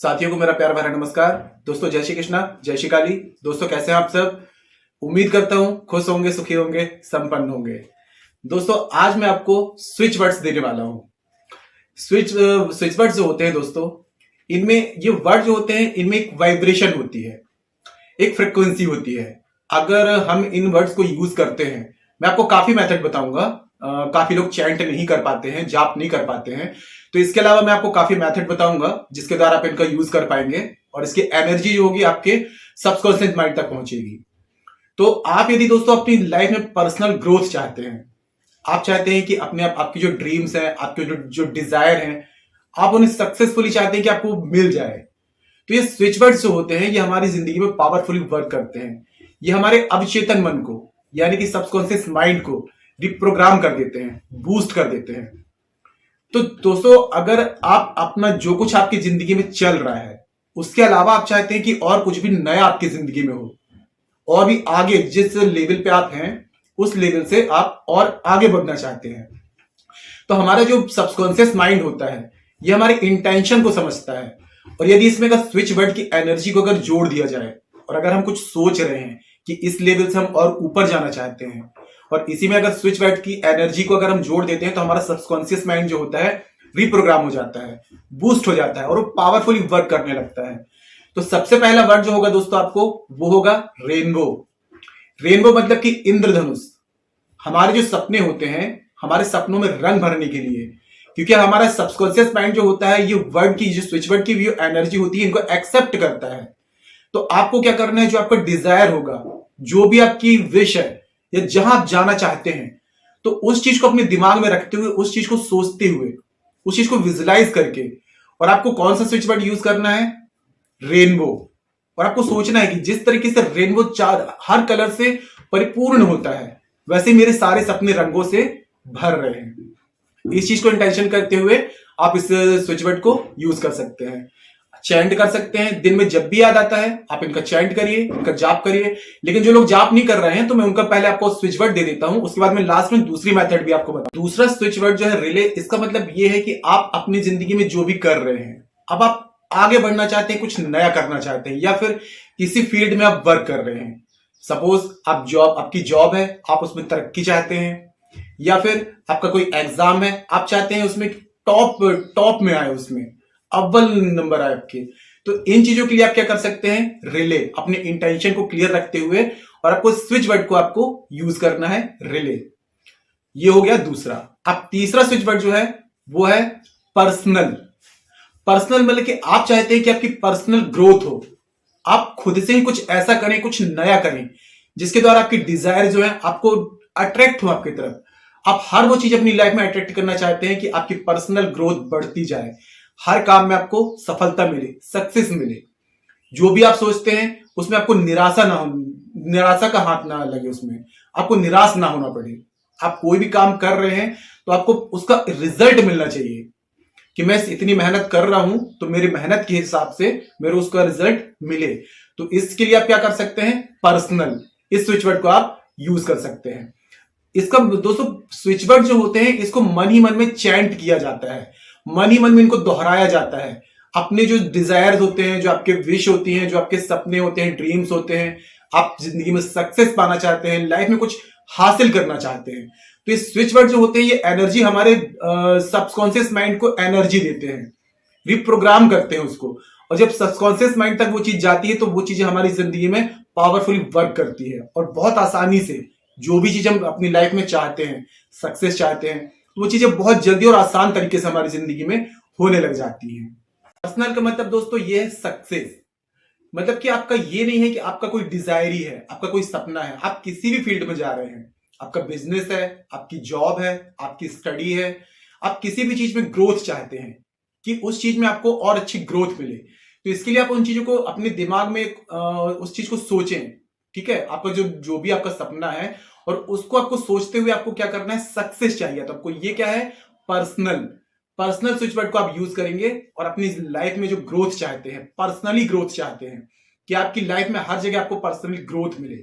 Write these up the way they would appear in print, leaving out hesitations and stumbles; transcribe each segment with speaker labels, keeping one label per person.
Speaker 1: साथियों को मेरा प्यार भरा नमस्कार। दोस्तों जय श्री कृष्णा, जय श्री काली। दोस्तों कैसे हैं आप सब? उम्मीद करता हूं खुश होंगे, सुखी होंगे, संपन्न होंगे। दोस्तों आज मैं आपको स्विच वर्ड्स देने वाला हूं। स्विच वर्ड्स जो होते हैं दोस्तों, इनमें ये वर्ड जो होते हैं इनमें एक वाइब्रेशन होती है, एक फ्रिक्वेंसी होती है। अगर हम इन वर्ड्स को यूज करते हैं, मैं आपको काफी मेथड बताऊंगा। काफी लोग चैंट नहीं कर पाते हैं, जाप नहीं कर पाते हैं, तो इसके अलावा मैं आपको काफी मेथड बताऊंगा जिसके द्वारा आप इनका यूज कर पाएंगे और इसकी एनर्जी जो होगी आपके सबकॉन्शियस माइंड तक पहुंचेगी। तो आप यदि दोस्तों अपनी लाइफ में पर्सनल ग्रोथ चाहते हैं, आप चाहते हैं कि अपने आप आपकी जो ड्रीम्स हैं, आपके जो डिजायर हैं, आप उन्हें सक्सेसफुली चाहते हैं कि आपको मिल जाए, तो ये स्विच वर्ड्स जो होते हैं ये हमारी जिंदगी में पावरफुली वर्क करते हैं। ये हमारे अवचेतन मन को यानी कि सबकॉन्शियस माइंड को रिप्रोग्राम कर देते हैं, बूस्ट कर देते हैं। तो दोस्तों अगर आप अपना जो कुछ आपकी जिंदगी में चल रहा है उसके अलावा आप चाहते हैं कि और कुछ भी नया आपकी जिंदगी में हो, और भी आगे जिस लेवल पे आप हैं उस लेवल से आप और आगे बढ़ना चाहते हैं, तो हमारा जो सबकॉन्शियस माइंड होता है ये हमारे इंटेंशन को समझता है। और यदि इसमें अगर स्विच वर्ड की एनर्जी को अगर जोड़ दिया जाए और अगर हम कुछ सोच रहे हैं कि इस लेवल से हम और ऊपर जाना चाहते हैं, और इसी में अगर स्विच वर्ड की एनर्जी को अगर हम जोड़ देते हैं तो हमारा सबकॉन्शियस माइंड जो होता है रिप्रोग्राम हो जाता है, बूस्ट हो जाता है और वो पावरफुली वर्क करने लगता है। तो सबसे पहला वर्ड जो होगा दोस्तों आपको, वो होगा रेनबो। रेनबो मतलब कि इंद्रधनुष। हमारे जो सपने होते हैं, हमारे सपनों में रंग भरने के लिए, क्योंकि हमारा सबकॉन्शियस माइंड जो होता है ये वर्ड की जो स्विच वर्ड की जो एनर्जी होती है इनको एक्सेप्ट करता है। तो आपको क्या करना है, जो आपका डिजायर होगा, जो भी आपकी विश है या जहां आप जाना चाहते हैं, तो उस चीज को अपने दिमाग में रखते हुए, उस चीज को सोचते हुए, उस चीज को विजुलाइज करके, और आपको कौन सा स्विच वर्ड यूज करना है, रेनबो। और आपको सोचना है कि जिस तरीके से रेनबो चार हर कलर से परिपूर्ण होता है, वैसे मेरे सारे सपने रंगों से भर रहे हैं। इस चीज को इंटेंशन करते हुए आप इस स्विच वर्ड को यूज कर सकते हैं, चैंट कर सकते हैं। दिन में जब भी याद आता है आप इनका चैंट करिए, इनका जाप करिए। लेकिन जो लोग जाप नहीं कर रहे हैं तो मैं उनका पहले आपको स्विच वर्ड दे देता हूं, उसके बाद मैं लास्ट में दूसरी मेथड भी आपको बताऊं। दूसरा स्विच वर्ड जो है रिले, इसका मतलब ये है कि आप अपनी जिंदगी में जो भी कर रहे हैं, अब आप आगे बढ़ना चाहते हैं, कुछ नया करना चाहते हैं, या फिर किसी फील्ड में आप वर्क कर रहे हैं। सपोज आपकी जॉब है, आप उसमें तरक्की चाहते हैं, या फिर आपका कोई एग्जाम है, आप चाहते हैं उसमें टॉप में आए, उसमें अव्वल नंबर आए आपके। तो इन चीजों के लिए आप क्या कर सकते हैं, रिले, अपने इंटेंशन को क्लियर रखते हुए, और आपको स्विच वर्ड को आपको यूज करना है, रिले। ये हो गया दूसरा। अब तीसरा स्विच वर्ड जो है वो है पर्सनल। पर्सनल मतलब कि आप चाहते हैं कि आपकी पर्सनल ग्रोथ हो, आप खुद से ही कुछ ऐसा करें, कुछ नया करें जिसके द्वारा आपकी डिजायर जो है आपको अट्रैक्ट हो आपकी तरफ। आप हर वो चीज अपनी लाइफ में अट्रैक्ट करना चाहते हैं कि आपकी पर्सनल ग्रोथ बढ़ती जाए, हर काम में आपको सफलता मिले, सक्सेस मिले। जो भी आप सोचते हैं उसमें आपको निराशा का हाथ ना लगे, उसमें आपको निराश ना होना पड़े। आप कोई भी काम कर रहे हैं तो आपको उसका रिजल्ट मिलना चाहिए कि मैं इतनी मेहनत कर रहा हूं तो मेरी मेहनत के हिसाब से मेरे उसका रिजल्ट मिले। तो इसके लिए आप क्या कर सकते हैं, पर्सनल, इस स्विच वर्ड को आप यूज कर सकते हैं। इसका दोस्तों स्विच वर्ड जो होते हैं इसको मन ही मन में चैंट किया जाता है, मन ही मन में इनको दोहराया जाता है। अपने जो डिजायर्स होते हैं, जो आपके विश होती हैं, जो आपके सपने होते हैं, ड्रीम्स होते हैं, आप जिंदगी में सक्सेस पाना चाहते हैं, लाइफ में कुछ हासिल करना चाहते हैं, तो ये स्विच वर्ड जो होते हैं ये एनर्जी हमारे सबकॉन्शियस माइंड को एनर्जी देते हैं, रिप्रोग्राम करते हैं उसको। और जब सबकॉन्शियस माइंड तक वो चीज जाती है तो वो चीजें हमारी जिंदगी में पावरफुली वर्क करती है, और बहुत आसानी से जो भी चीज हम अपनी लाइफ में चाहते हैं, सक्सेस चाहते हैं, तो वो चीजें बहुत जल्दी और आसान तरीके से हमारी जिंदगी में होने लग जाती हैं। पर्सनल का मतलब दोस्तों ये है सक्सेस। मतलब कि आपका ये नहीं है कि आपका कोई डिजायर ही है, आपका कोई सपना है, आप किसी भी फील्ड में जा रहे हैं, आपका बिजनेस है, आपकी जॉब है, आपकी स्टडी है, आप किसी भी चीज में ग्रोथ चाहते हैं कि उस चीज में आपको और अच्छी ग्रोथ मिले, तो इसके लिए आप उन चीजों को अपने दिमाग में उस चीज को सोचें। ठीक है, आपका जो भी आपका सपना है, और उसको आपको सोचते हुए आपको क्या करना है, सक्सेस चाहिए। तो आपको ये क्या है, पर्सनल स्विच वर्ड को आप यूज करेंगे और अपनी लाइफ में जो ग्रोथ चाहते हैं, पर्सनली ग्रोथ चाहते हैं कि आपकी लाइफ में हर जगह आपको पर्सनली ग्रोथ मिले,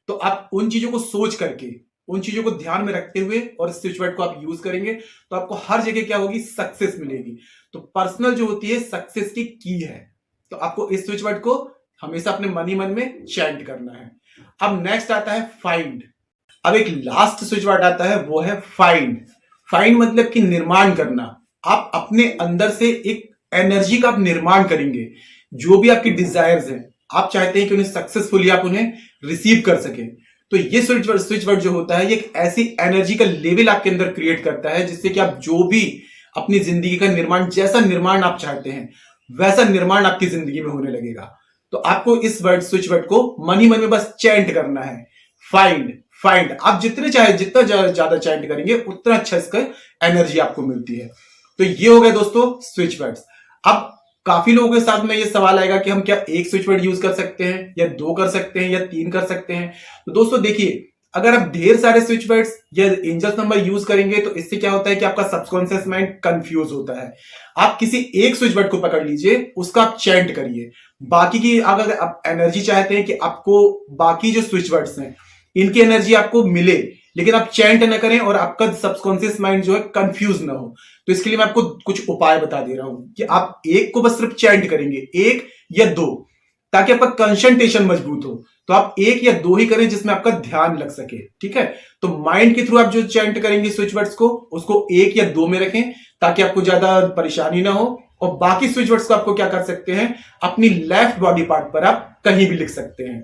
Speaker 1: तो आप उन चीजों को सोच करके, उन चीजों को ध्यान में रखते हुए और स्विच वर्ड को आप यूज करेंगे तो आपको हर जगह क्या होगी, सक्सेस मिलेगी। तो पर्सनल जो होती है सक्सेस की है। तो आपको इस स्विच वर्ड को हमेशा अपने मन ही मन में चैंट करना है। अब नेक्स्ट आता है फाइंड। अब एक लास्ट स्विच वर्ड आता है, वो है फाइंड। फाइंड मतलब कि निर्माण करना। आप अपने अंदर से एक एनर्जी का आप निर्माण करेंगे। जो भी आपकी डिजायर्स हैं, आप चाहते हैं कि उन्हें सक्सेसफुली आप उन्हें रिसीव कर सकें, तो ये स्विच वर्ड जो होता है, ये एक ऐसी एनर्जी का लेवल आपके अंदर क्रिएट करता है जिससे कि आप जो भी अपनी जिंदगी का निर्माण, जैसा निर्माण आप चाहते हैं वैसा निर्माण आपकी जिंदगी में होने लगेगा। तो आपको इस स्विच वर्ड को मन ही मन में बस चैंट करना है, फाइंड फाइंड। आप जितने चाहे जितना ज्यादा चैंट करेंगे उतना अच्छा इसका एनर्जी आपको मिलती है। तो ये हो गए दोस्तों स्विच वर्ड्स। अब काफी लोगों के साथ में ये सवाल आएगा कि हम क्या एक स्विच वर्ड यूज कर सकते हैं, या 2 कर सकते हैं, या 3 कर सकते हैं। तो दोस्तों देखिए, अगर आप ढेर सारे स्विच वर्ड्स या एंजल्स नंबर यूज करेंगे तो इससे क्या होता है कि आपका सबकॉन्शियस माइंड कंफ्यूज होता है। आप किसी एक स्विच वर्ड को पकड़ लीजिए, उसका आप चैंट करिए। बाकी की अगर आप एनर्जी चाहते हैं कि आपको बाकी जो स्विच वर्ड्स हैं इनकी एनर्जी आपको मिले, लेकिन आप चैंट न करें और आपका सबकॉन्शियस माइंड जो है कंफ्यूज ना हो, तो इसके लिए मैं आपको कुछ उपाय बता दे रहा हूं कि आप एक को बस सिर्फ चैंट करेंगे, 1 या 2, ताकि आपका कंसंट्रेशन मजबूत हो। तो आप 1 या 2 ही करें जिसमें आपका ध्यान लग सके, ठीक है। तो माइंड के थ्रू आप जो चैंट करेंगे स्विच वर्ड्स को, उसको 1 या 2 में रखें ताकि आपको ज्यादा परेशानी ना हो। और बाकी स्विच वर्ड्स को आपको क्या कर सकते हैं, अपनी लेफ्ट बॉडी पार्ट पर आप कहीं भी लिख सकते हैं।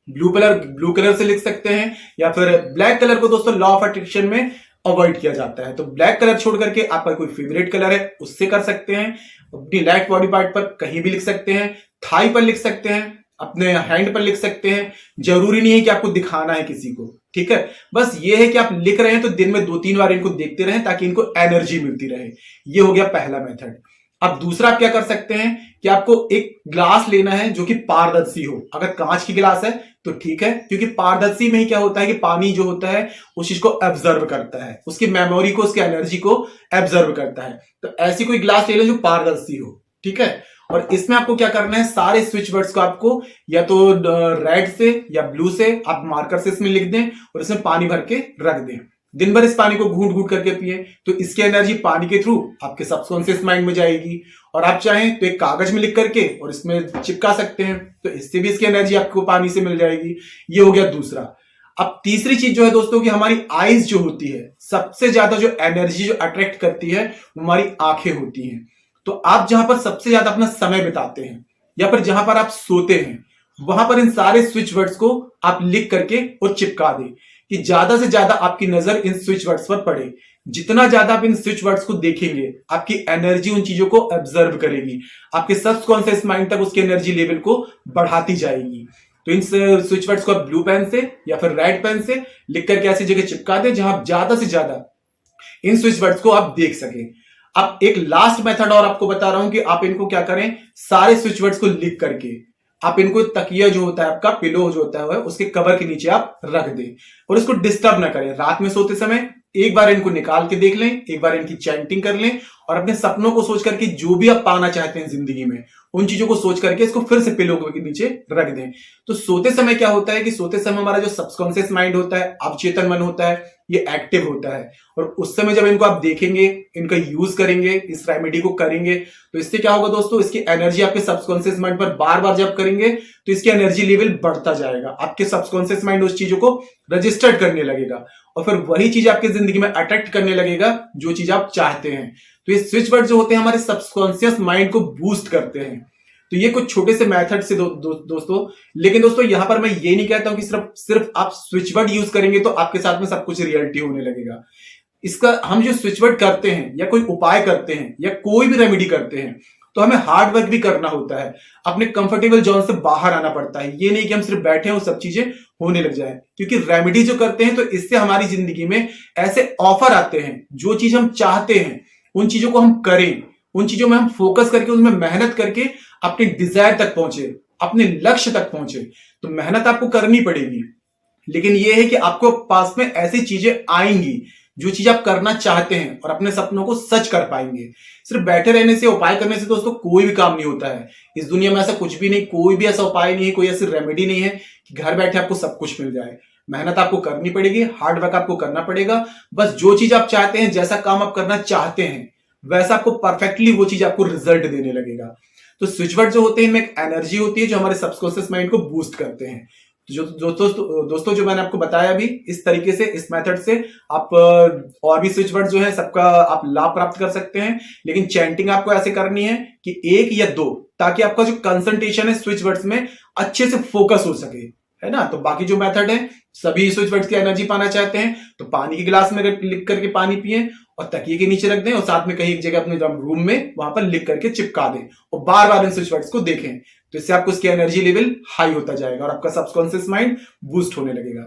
Speaker 1: ब्लू कलर से लिख सकते हैं, या फिर ब्लैक कलर को दोस्तों लॉ ऑफ अट्रैक्शन में अवॉइड किया जाता है, तो ब्लैक कलर छोड़ करके आपका कोई फेवरेट कलर है उससे कर सकते हैं। अपनी लेफ्ट बॉडी पार्ट पर कहीं भी लिख सकते हैं, थाई पर लिख सकते हैं, अपने हैंड पर लिख सकते हैं। जरूरी नहीं है कि आपको दिखाना है किसी को, ठीक है। बस ये है कि आप लिख रहे हैं तो दिन में 2-3 बार इनको देखते रहें ताकि इनको एनर्जी मिलती रहे। ये हो गया पहला मेथड। अब दूसरा आप क्या कर सकते हैं कि आपको एक ग्लास लेना है जो कि पारदर्शी हो। अगर कांच की गिलास है तो ठीक है, क्योंकि पारदर्शी में ही क्या होता है कि पानी जो होता है उस चीज को एब्जर्व करता है, उसकी मेमोरी को, उसकी एनर्जी को एब्जर्व करता है। तो ऐसी कोई ग्लास ले लो जो पारदर्शी हो, ठीक है। और इसमें आपको क्या करना है, सारे स्विच वर्ड्स को आपको या तो रेड से या ब्लू से आप मार्कर से इसमें लिख दें और इसमें पानी भर के रख दें। दिन भर इस पानी को घूट घूट करके पिए, तो इसकी एनर्जी पानी के थ्रू आपके सबकॉन्शियस माइंड में जाएगी। और आप चाहें तो एक कागज में लिख करके और इसमें चिपका सकते हैं, तो इससे भी इसकी एनर्जी आपको पानी से मिल जाएगी। ये हो गया दूसरा। अब तीसरी चीज जो है दोस्तों कि हमारी आईज जो होती है, सबसे ज्यादा जो एनर्जी जो अट्रैक्ट करती है हमारी आंखें होती हैं। तो आप जहां पर सबसे ज्यादा अपना समय बिताते हैं या फिर जहां पर आप सोते हैं, वहां पर इन सारे स्विच वर्ड्स को आप लिख करके और चिपका दें कि ज्यादा से ज्यादा आपकी नजर इन स्विच वर्ड्स पर पड़े। जितना ज्यादा आप इन स्विच वर्ड्स को देखेंगे, आपकी एनर्जी उन चीजों को ऑब्जर्व करेगी, आपके सबकॉन्शियस माइंड तक उसकी एनर्जी लेवल को बढ़ाती जाएगी। तो इन स्विच वर्ड्स को आप ब्लू पेन से या फिर रेड पेन से लिख करके ऐसी जगह चिपका दें जहां आप ज्यादा से ज्यादा इन स्विच वर्ड्स को आप देख सकें। अब एक लास्ट मेथड और आपको बता रहा हूं कि आप इनको क्या करें, सारे स्विच वर्ड्स को लिख करके आप इनको तकिया जो होता है, आपका पिलो जो होता है, उसके कवर के नीचे आप रख दें और इसको डिस्टर्ब ना करें। रात में सोते समय एक बार इनको निकाल के देख लें, एक बार इनकी चैंटिंग कर लें और अपने सपनों को सोच करके जो भी आप पाना चाहते हैं जिंदगी में, उन चीजों को सोच करके इसको फिर से पिलो के नीचे रख दें। तो सोते समय क्या होता है कि सोते समय हमारा जो सबकॉन्शियस माइंड होता है, अवचेतन मन होता है, ये एक्टिव होता है। और उस समय जब इनको आप देखेंगे, इनका यूज करेंगे, इस रेमेडी को करेंगे, तो इससे क्या होगा दोस्तों, इसकी एनर्जी आपके सबकॉन्शियस माइंड पर बार बार जब करेंगे तो इसकी एनर्जी लेवल बढ़ता जाएगा। आपके सबकॉन्शियस माइंड उस चीजों को रजिस्टर्ड करने लगेगा और फिर वही चीज आपकी जिंदगी में अट्रैक्ट करने लगेगा जो चीज आप चाहते हैं। तो ये स्विच वर्ड जो होते हैं हमारे सबकॉन्शियस माइंड को बूस्ट करते हैं। तो ये कुछ छोटे से मेथड से दोस्तों, लेकिन दोस्तों यहां पर मैं ये नहीं कहता हूं कि सिर्फ आप स्विच वर्ड यूज करेंगे तो आपके साथ में सब कुछ रियलिटी होने लगेगा। इसका हम जो स्विच वर्ड करते हैं या कोई उपाय करते हैं या कोई भी रेमेडी करते हैं, तो हमें हार्ड वर्क भी करना होता है, अपने कंफर्टेबल जोन से बाहर आना पड़ता है। ये नहीं कि हम सिर्फ बैठे हैं और सब चीजें होने लग जाए, क्योंकि रेमेडी जो करते हैं तो इससे हमारी जिंदगी में ऐसे ऑफर आते हैं, जो चीज हम चाहते हैं उन चीजों को हम करें, उन चीजों में हम फोकस करके उसमें मेहनत करके अपने डिजायर तक पहुंचे, अपने लक्ष्य तक पहुंचे। तो मेहनत आपको करनी पड़ेगी, लेकिन यह है कि आपको पास में ऐसी चीजें आएंगी जो चीज आप करना चाहते हैं और अपने सपनों को सच कर पाएंगे। सिर्फ बैठे रहने से, उपाय करने से दोस्तों कोई भी काम नहीं होता है। इस दुनिया में ऐसा कुछ भी नहीं, कोई भी ऐसा उपाय नहीं है, कोई ऐसी रेमेडी नहीं है कि घर बैठे आपको सब कुछ मिल जाए। मेहनत आपको करनी पड़ेगी, हार्ड वर्क आपको करना पड़ेगा। बस जो चीज आप चाहते हैं, जैसा काम आप करना चाहते हैं, वैसा आपको परफेक्टली वो चीज आपको रिजल्ट देने लगेगा। तो स्विच वर्ड जो होते हैं इनमें एक एनर्जी होती है जो हमारे सबकॉन्शियस माइंड को बूस्ट करते हैं। जो दोस्तों जो मैंने आपको बताया अभी, इस तरीके से, इस मेथड से आप और भी स्विच वर्ड जो है सबका आप लाभ प्राप्त कर सकते हैं। लेकिन चैंटिंग आपको ऐसे करनी है कि 1 या 2, ताकि आपका जो कंसंट्रेशन है स्विच वर्ड्स में अच्छे से फोकस हो सके, है ना। तो बाकी जो मेथड है, सभी स्विच वर्ड्स की एनर्जी पाना चाहते हैं तो पानी के गिलास में लिख करके पानी पिए और तकिए के नीचे रख दें और साथ में कहीं एक जगह अपने रूम में वहां पर लिख करके चिपका दें और बार बार इन स्विच वर्ड्स को देखें। तो इससे आपको उसकी एनर्जी लेवल हाई होता जाएगा और आपका सबकॉन्शियस माइंड बूस्ट होने लगेगा।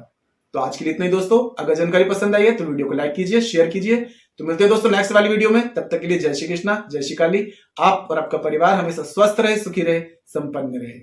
Speaker 1: तो आज के लिए इतना ही दोस्तों। अगर जानकारी पसंद आई है तो वीडियो को लाइक कीजिए, शेयर कीजिए। तो मिलते हैं दोस्तों नेक्स्ट वाली वीडियो में। तब तक के लिए जय श्री कृष्णा, जय श्री काली। आप और आपका परिवार हमेशा स्वस्थ रहे, सुखी रहे, संपन्न रहे।